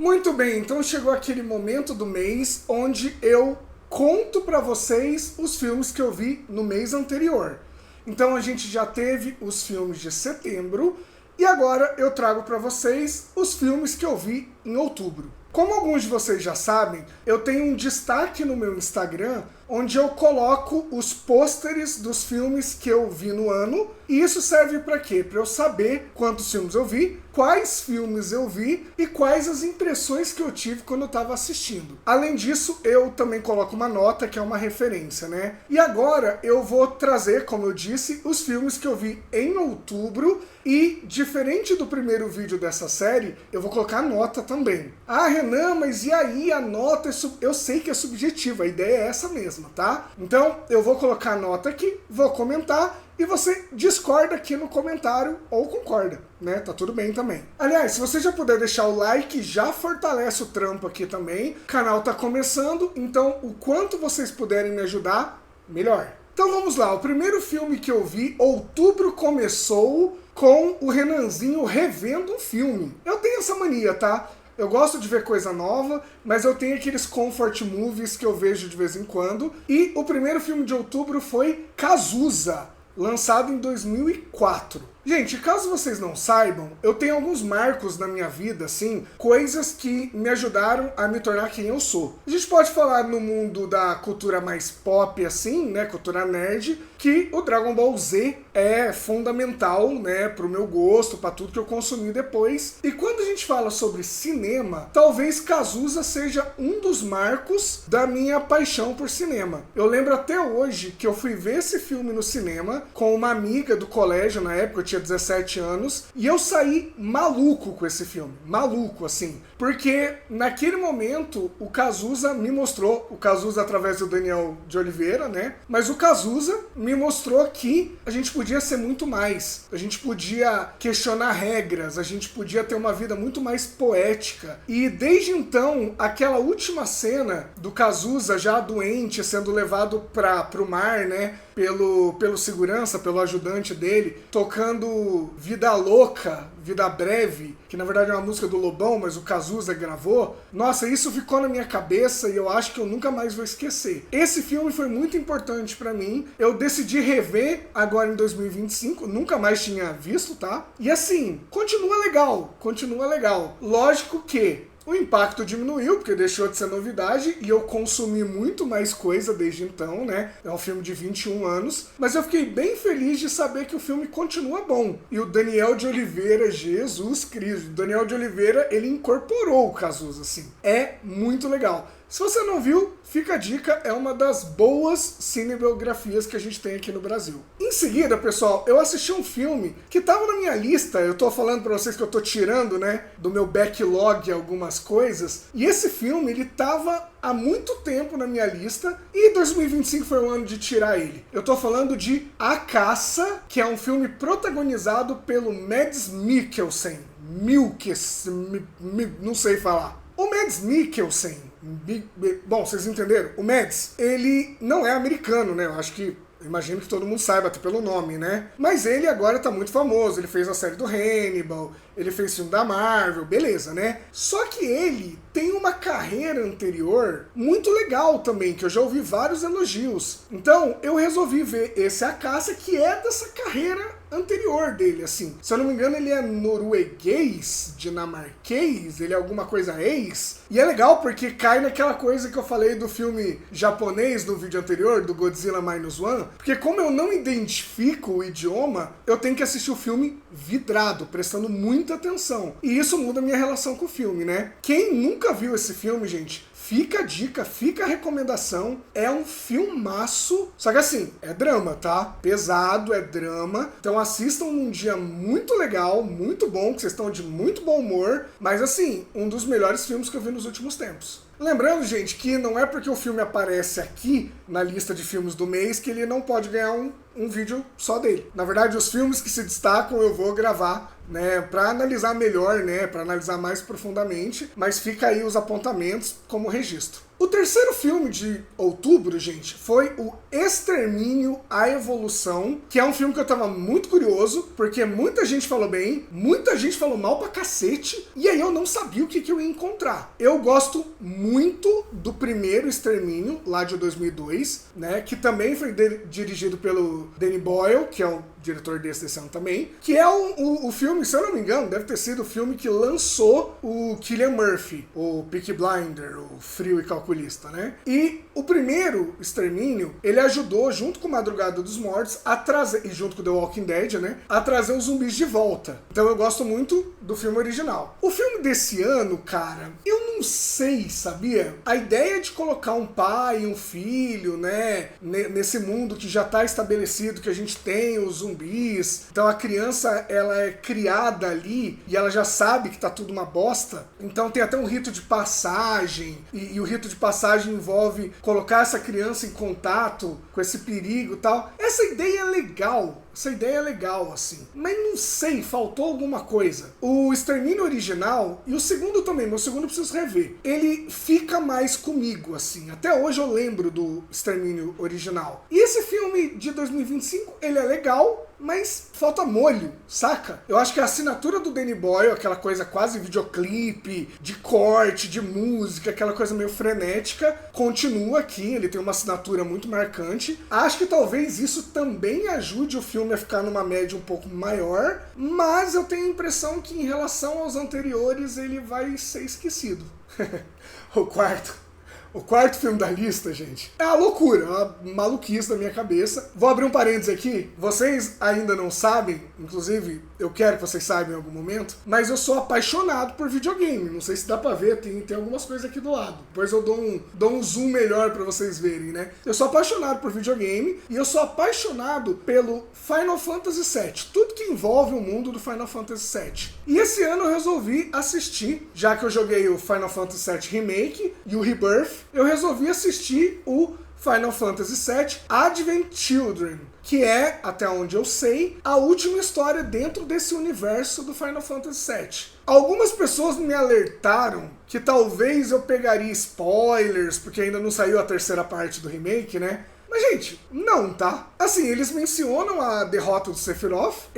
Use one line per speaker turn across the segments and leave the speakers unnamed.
Muito bem, então chegou aquele momento do mês onde eu conto pra vocês os filmes que eu vi no mês anterior. Então a gente já teve os filmes de setembro e agora eu trago pra vocês os filmes que eu vi em outubro. Como alguns de vocês já sabem, eu tenho um destaque no meu Instagram onde eu coloco os pôsteres dos filmes que eu vi no ano. E isso serve para quê? Para eu saber quantos filmes eu vi, quais filmes eu vi e quais as impressões que eu tive quando eu estava assistindo. Além disso, eu também coloco uma nota que é uma referência, né? E agora eu vou trazer, como eu disse, os filmes que eu vi em outubro e, diferente do primeiro vídeo dessa série, eu vou colocar nota também. Ah, Renan, mas e aí a nota? Eu sei que é subjetiva, a ideia é essa mesma, tá? Então eu vou colocar a nota aqui, vou comentar e você discorda aqui no comentário ou concorda, né? Tá tudo bem também. Aliás, se você já puder deixar o like, já fortalece o trampo aqui também. O canal tá começando, então o quanto vocês puderem me ajudar, melhor. Então vamos lá, o primeiro filme que eu vi, outubro começou com o Renanzinho revendo um filme. Eu tenho essa mania, tá? Eu gosto de ver coisa nova, mas eu tenho aqueles comfort movies que eu vejo de vez em quando. E o primeiro filme de outubro foi Cazuza, lançado em 2004. Gente, caso vocês não saibam, eu tenho alguns marcos na minha vida, assim, coisas que me ajudaram a me tornar quem eu sou. A gente pode falar no mundo da cultura mais pop, assim, né, cultura nerd, que o Dragon Ball Z é fundamental, né, pro meu gosto, pra tudo que eu consumi depois. E quando a gente fala sobre cinema, talvez Cazuza seja um dos marcos da minha paixão por cinema. Eu lembro até hoje que eu fui ver esse filme no cinema com uma amiga do colégio, na época eu tinha 17 anos, e eu saí maluco com esse filme, maluco assim, porque naquele momento o Cazuza me mostrou, o Cazuza através do Daniel de Oliveira, né, mas o Cazuza me mostrou que a gente podia ser muito mais, a gente podia questionar regras, a gente podia ter uma vida muito mais poética, e desde então, aquela última cena do Cazuza já doente, sendo levado pro mar, né, pelo segurança, pelo ajudante dele, tocando Vida Louca, Vida Breve, que na verdade é uma música do Lobão, mas o Cazuza gravou. Nossa, isso ficou na minha cabeça e eu acho que eu nunca mais vou esquecer. Esse filme foi muito importante pra mim. Eu decidi rever agora em 2025, nunca mais tinha visto, tá? E assim, continua legal, continua legal. Lógico que o impacto diminuiu, porque deixou de ser novidade, e eu consumi muito mais coisa desde então, né? É um filme de 21 anos, mas eu fiquei bem feliz de saber que o filme continua bom. E o Daniel de Oliveira, Jesus Cristo, o Daniel de Oliveira, ele incorporou o Cazuza, assim. É muito legal. Se você não viu, fica a dica, é uma das boas cinebiografias que a gente tem aqui no Brasil. Em seguida, pessoal, eu assisti um filme que estava na minha lista, eu tô falando pra vocês que eu tô tirando, né, do meu backlog algumas coisas, e esse filme, ele tava há muito tempo na minha lista, e 2025 foi o ano de tirar ele. Eu tô falando de A Caça, que é um filme protagonizado pelo Mads Mikkelsen. Não sei falar. O Mads Mikkelsen, bom, vocês entenderam? O Mads, ele não é americano, né? Imagino que todo mundo saiba, até pelo nome, né? Mas ele agora tá muito famoso, ele fez a série do Hannibal, ele fez filme da Marvel, beleza, né? Só que ele tem uma carreira anterior muito legal também, que eu já ouvi vários elogios. Então, eu resolvi ver esse A Caça, que é dessa carreira anterior dele, assim. Se eu não me engano, ele é norueguês, dinamarquês, ele é alguma coisa ex. E é legal porque cai naquela coisa que eu falei do filme japonês no vídeo anterior, do Godzilla Minus One, porque como eu não identifico o idioma, eu tenho que assistir o filme vidrado, prestando muita atenção. E isso muda a minha relação com o filme, né? Quem nunca viu esse filme, gente, fica a dica, fica a recomendação, é um filmaço, só que assim, é drama, tá? Pesado, é drama, então assistam num dia muito legal, muito bom, que vocês estão de muito bom humor, mas assim, um dos melhores filmes que eu vi nos últimos tempos. Lembrando, gente, que não é porque o filme aparece aqui na lista de filmes do mês que ele não pode ganhar um vídeo só dele. Na verdade, os filmes que se destacam eu vou gravar né, para analisar melhor, né, para analisar mais profundamente, mas fica aí os apontamentos como registro. O terceiro filme de outubro, gente, foi o Extermínio, a Evolução, que é um filme que eu tava muito curioso, porque muita gente falou bem, muita gente falou mal pra cacete, e aí eu não sabia o que eu ia encontrar. Eu gosto muito do primeiro Extermínio, lá de 2002, né, que também foi dirigido pelo Danny Boyle, que é o diretor desse ano também, que é o filme, se eu não me engano, deve ter sido o filme que lançou o Cillian Murphy, o Peaky Blinder, o frio e calculista, né? E o primeiro Extermínio, ele ajudou, junto com Madrugada dos Mortos, a trazer, e junto com The Walking Dead, né, a trazer os zumbis de volta. Então eu gosto muito do filme original. O filme desse ano, cara, eu não sei, sabia? A ideia de colocar um pai e um filho, né, nesse mundo que já tá estabelecido, que a gente tem os zumbis, então a criança, ela é criada ali e ela já sabe que tá tudo uma bosta, então tem até um rito de passagem, e o rito de passagem envolve colocar essa criança em contato com esse perigo e tal. Essa ideia é legal. Essa ideia é legal, assim. Mas não sei, faltou alguma coisa. O Extermínio original, e o segundo também, meu segundo eu preciso rever, ele fica mais comigo, assim. Até hoje eu lembro do Extermínio original. E esse filme de 2025, ele é legal, mas falta molho, saca? Eu acho que a assinatura do Danny Boyle, aquela coisa quase videoclipe, de corte, de música, aquela coisa meio frenética, continua aqui, ele tem uma assinatura muito marcante. Acho que talvez isso também ajude o filme a ficar numa média um pouco maior, mas eu tenho a impressão que em relação aos anteriores ele vai ser esquecido. O quarto filme da lista, gente, é uma loucura, uma maluquice da minha cabeça. Vou abrir um parênteses aqui. Vocês ainda não sabem, inclusive eu quero que vocês saibam em algum momento, mas eu sou apaixonado por videogame. Não sei se dá pra ver, tem algumas coisas aqui do lado. Depois eu dou um zoom melhor pra vocês verem, né? Eu sou apaixonado por videogame e eu sou apaixonado pelo Final Fantasy VII. Tudo que envolve o mundo do Final Fantasy VII. E esse ano eu resolvi assistir, já que eu joguei o Final Fantasy VII Remake e o Rebirth, eu resolvi assistir o Final Fantasy VII Advent Children, que é, até onde eu sei, a última história dentro desse universo do Final Fantasy VII. Algumas pessoas me alertaram que talvez eu pegaria spoilers, porque ainda não saiu a terceira parte do remake, né? Mas, gente, não, tá? Assim, eles mencionam a derrota do Sephiroth,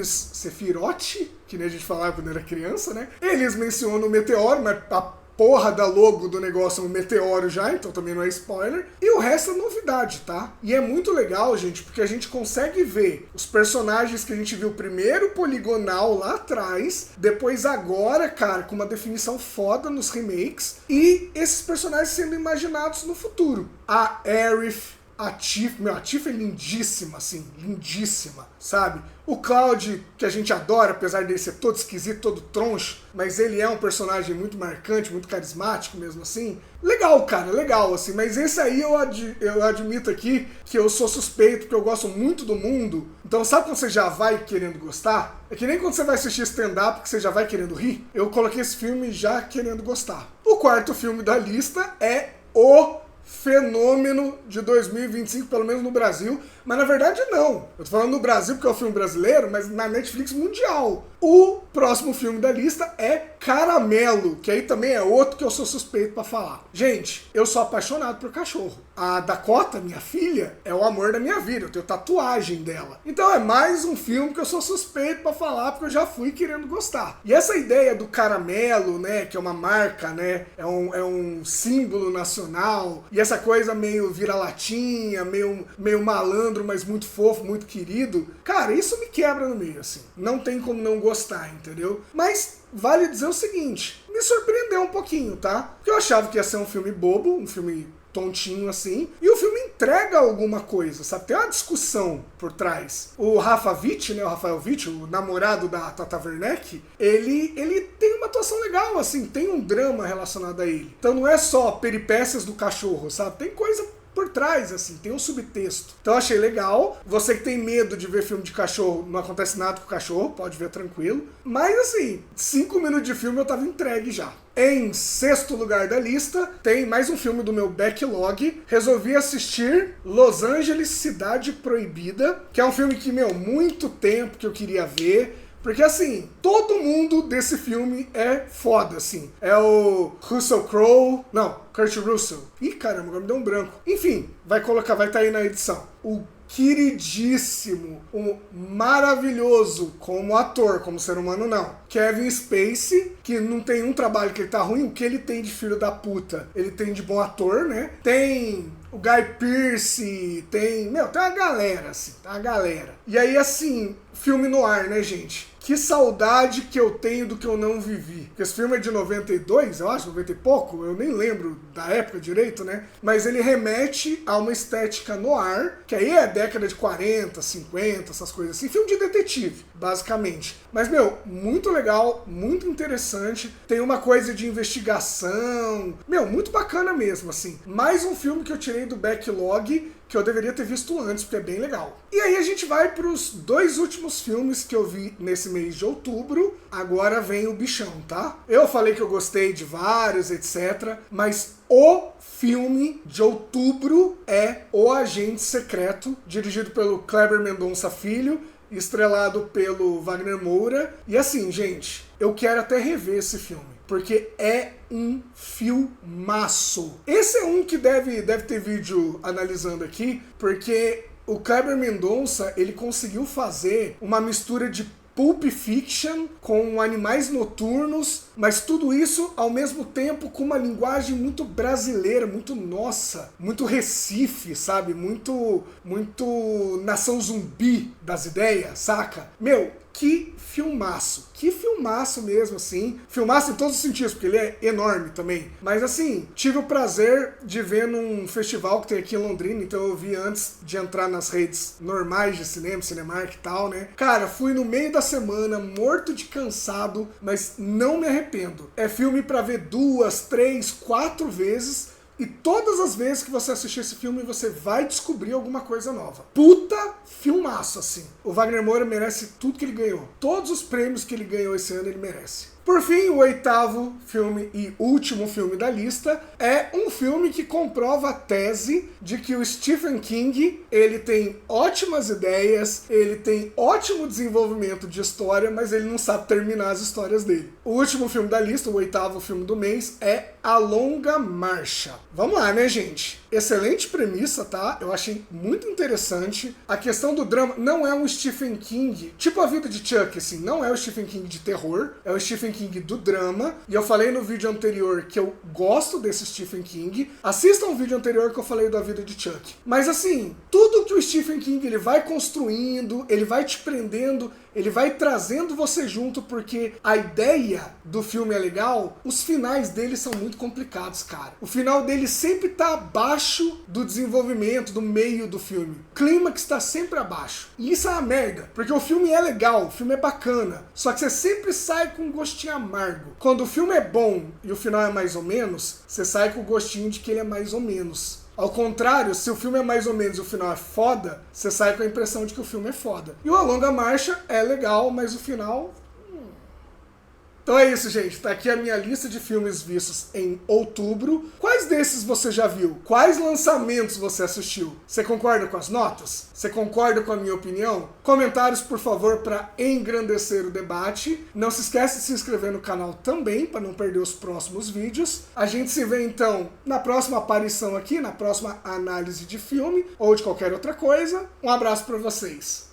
Sephiroth, que nem a gente falava quando era criança, né? Eles mencionam o meteoro, mas a porra da logo do negócio é um meteoro já, então também não é spoiler. E o resto é novidade, tá? E é muito legal, gente, porque a gente consegue ver os personagens que a gente viu primeiro poligonal lá atrás, depois agora, cara, com uma definição foda nos remakes, e esses personagens sendo imaginados no futuro. A Aerith, a Tifa é lindíssima, assim, lindíssima, sabe? O Cloud, que a gente adora, apesar dele ser todo esquisito, todo troncho, mas ele é um personagem muito marcante, muito carismático mesmo assim. Legal, cara, legal, assim, mas esse aí eu admito aqui que eu sou suspeito, porque eu gosto muito do mundo. Então sabe quando você já vai querendo gostar? É que nem quando você vai assistir stand-up que você já vai querendo rir. Eu coloquei esse filme já querendo gostar. O quarto filme da lista é o fenômeno de 2025, pelo menos no Brasil, mas na verdade não. Eu tô falando no Brasil porque é um filme brasileiro, mas na Netflix mundial. O próximo filme da lista é Caramelo, que aí também é outro que eu sou suspeito pra falar. Gente, eu sou apaixonado por cachorro. A Dakota, minha filha, é o amor da minha vida, eu tenho tatuagem dela. Então é mais um filme que eu sou suspeito pra falar, porque eu já fui querendo gostar. E essa ideia do caramelo, né, que é uma marca, né, é um símbolo nacional, e essa coisa meio vira-latinha, meio malandro, mas muito fofo, muito querido, cara, isso me quebra no meio, assim. Não tem como não gostar, entendeu? Mas vale dizer o seguinte, me surpreendeu um pouquinho, tá? Porque eu achava que ia ser um filme bobo, um filme tontinho assim, e o filme entrega alguma coisa, sabe? Tem uma discussão por trás. O Rafael Witt, o namorado da Tata Werneck, ele tem uma atuação legal, assim, tem um drama relacionado a ele. Então não é só peripécias do cachorro, sabe? Tem coisa por trás, assim, tem um subtexto. Então eu achei legal. Você que tem medo de ver filme de cachorro, não acontece nada com o cachorro, pode ver tranquilo. Mas assim, 5 minutos de filme eu tava entregue já. Em sexto lugar da lista, tem mais um filme do meu backlog. Resolvi assistir Los Angeles, Cidade Proibida, que é um filme que, muito tempo que eu queria ver. Porque assim, todo mundo desse filme é foda, assim. É o Russell Crowe, não, Kurt Russell. Ih, caramba, agora me deu um branco. Enfim, vai estar aí na edição. O queridíssimo, o maravilhoso como ator, como ser humano não, Kevin Spacey, que não tem um trabalho que ele tá ruim, o que ele tem de filho da puta, ele tem de bom ator, né? Tem o Guy Pearce, tem uma galera, assim, tá uma galera. E aí, assim, filme no ar, né, gente? Que saudade que eu tenho do que eu não vivi. Porque esse filme é de 92, eu acho, 90 e pouco, eu nem lembro da época direito, né? Mas ele remete a uma estética no ar, que aí é década de 40, 50, essas coisas assim. Filme de detetive, basicamente. Mas, muito legal, muito interessante. Tem uma coisa de investigação. Muito bacana mesmo, assim. Mais um filme que eu tirei do backlog, que eu deveria ter visto antes, porque é bem legal. E aí a gente vai para os 2 últimos filmes que eu vi nesse mês de outubro. Agora vem o bichão, tá? Eu falei que eu gostei de vários, etc. Mas o filme de outubro é O Agente Secreto, dirigido pelo Kleber Mendonça Filho, estrelado pelo Wagner Moura. E assim, gente, eu quero até rever esse filme, porque é um filmaço. Esse é um que deve ter vídeo analisando aqui, porque o Kleber Mendonça, ele conseguiu fazer uma mistura de Pulp Fiction com Animais Noturnos, mas tudo isso ao mesmo tempo com uma linguagem muito brasileira, muito nossa, muito Recife, sabe? Muito Nação Zumbi das ideias, saca? Que filmaço mesmo, assim. Filmaço em todos os sentidos, porque ele é enorme também. Mas assim, tive o prazer de ver num festival que tem aqui em Londrina, então eu vi antes de entrar nas redes normais de cinema, Cinemark e tal, né? Cara, fui no meio da semana, morto de cansado, mas não me arrependo. É filme pra ver 2, 3, 4 vezes. E todas as vezes que você assistir esse filme, você vai descobrir alguma coisa nova. Puta filmaço, assim. O Wagner Moura merece tudo que ele ganhou. Todos os prêmios que ele ganhou esse ano, ele merece. Por fim, o 8º filme e último filme da lista é um filme que comprova a tese de que o Stephen King, ele tem ótimas ideias, ele tem ótimo desenvolvimento de história, mas ele não sabe terminar as histórias dele. O último filme da lista, o 8º filme do mês, é A Longa Marcha. Vamos lá, né, gente? Excelente premissa, tá? Eu achei muito interessante. A questão do drama não é um Stephen King, tipo A Vida de Chuck, assim, não é o Stephen King de terror, é o Stephen King do drama. E eu falei no vídeo anterior que eu gosto desse Stephen King. Assistam o vídeo anterior que eu falei da Vida de Chuck. Mas assim, tudo que o Stephen King ele vai construindo, ele vai te prendendo, ele vai trazendo você junto, porque a ideia do filme é legal, os finais dele são muito complicados, cara. O final dele sempre tá abaixo do desenvolvimento, do meio do filme. O clímax tá sempre abaixo. E isso é uma merda, porque o filme é legal, o filme é bacana, só que você sempre sai com um gostinho amargo. Quando o filme é bom e o final é mais ou menos, você sai com o gostinho de que ele é mais ou menos. Ao contrário, se o filme é mais ou menos e o final é foda, você sai com a impressão de que o filme é foda. E o A Longa Marcha é legal, mas o final... Então é isso, gente. Tá aqui a minha lista de filmes vistos em outubro. Quais desses você já viu? Quais lançamentos você assistiu? Você concorda com as notas? Você concorda com a minha opinião? Comentários, por favor, para engrandecer o debate. Não se esquece de se inscrever no canal também, para não perder os próximos vídeos. A gente se vê, então, na próxima aparição aqui, na próxima análise de filme ou de qualquer outra coisa. Um abraço para vocês.